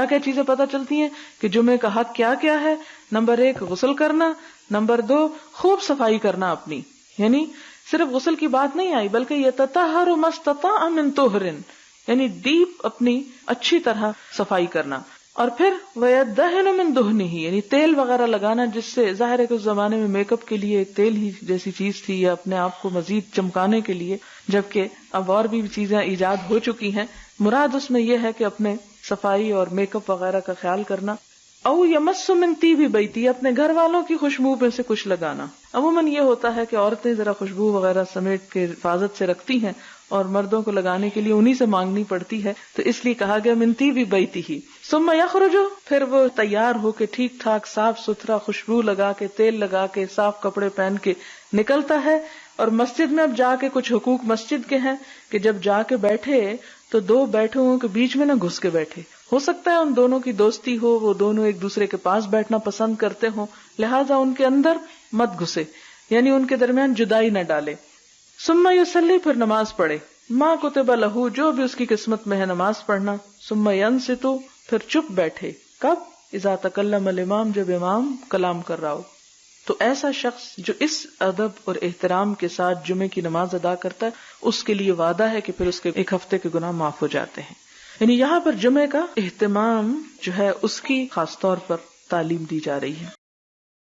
کیا کیا چیزیں پتہ چلتی ہیں کہ جمعے کا حق کیا کیا ہے؟ نمبر 1 غسل کرنا، نمبر 2 خوب صفائی کرنا اپنی، یعنی صرف غسل کی بات نہیں آئی بلکہ یتطہر ما استطاع من طہر، یعنی ڈیپ اپنی اچھی طرح صفائی کرنا. اور پھر وَيَدَّهِنُ مِن دُهْنِهِ، یعنی تیل وغیرہ لگانا، جس سے ظاہر ہے کہ اس زمانے میں میک اپ کے لیے ایک تیل ہی جیسی چیز تھی یا اپنے آپ کو مزید چمکانے کے لیے، جبکہ اب اور بھی چیزیں ایجاد ہو چکی ہیں. مراد اس میں یہ ہے کہ اپنے صفائی اور میک اپ وغیرہ کا خیال کرنا. او یمس من طیب بیتی، اپنے گھر والوں کی خوشبو میں سے کچھ لگانا. عموماً یہ ہوتا ہے کہ عورتیں ذرا خوشبو وغیرہ سمیٹ کے حفاظت سے رکھتی ہیں اور مردوں کو لگانے کے لیے انہی سے مانگنی پڑتی ہے، تو اس لیے کہا گیا من طیب بیتہ. ثم یخرج، پھر وہ تیار ہو کے ٹھیک ٹھاک صاف ستھرا خوشبو لگا کے تیل لگا کے صاف کپڑے پہن کے نکلتا ہے. اور مسجد میں اب جا کے کچھ حقوق مسجد کے ہیں کہ جب جا کے بیٹھے تو 2 بیٹھے ہوں کے بیچ میں نہ گھس کے بیٹھے. ہو سکتا ہے ان دونوں کی دوستی ہو، وہ دونوں ایک دوسرے کے پاس بیٹھنا پسند کرتے ہوں، لہٰذا ان کے اندر مت گھسے، یعنی ان کے درمیان جدائی نہ ڈالے. ثم یصلی، پھر نماز پڑھے، ما کتب لہ، جو بھی اس کی قسمت میں ہے نماز پڑھنا. ثم ینصت، پھر چپ بیٹھے. کب؟ اذا تکلم الامام، جب امام کلام کر رہا ہو. تو ایسا شخص جو اس ادب اور احترام کے ساتھ جمعے کی نماز ادا کرتا ہے، اس کے لیے وعدہ ہے کہ پھر اس کے 1 ہفتے کے گناہ معاف ہو جاتے ہیں. یعنی یہاں پر جمعے کا اہتمام جو ہے اس کی خاص طور پر تعلیم دی جا رہی ہے.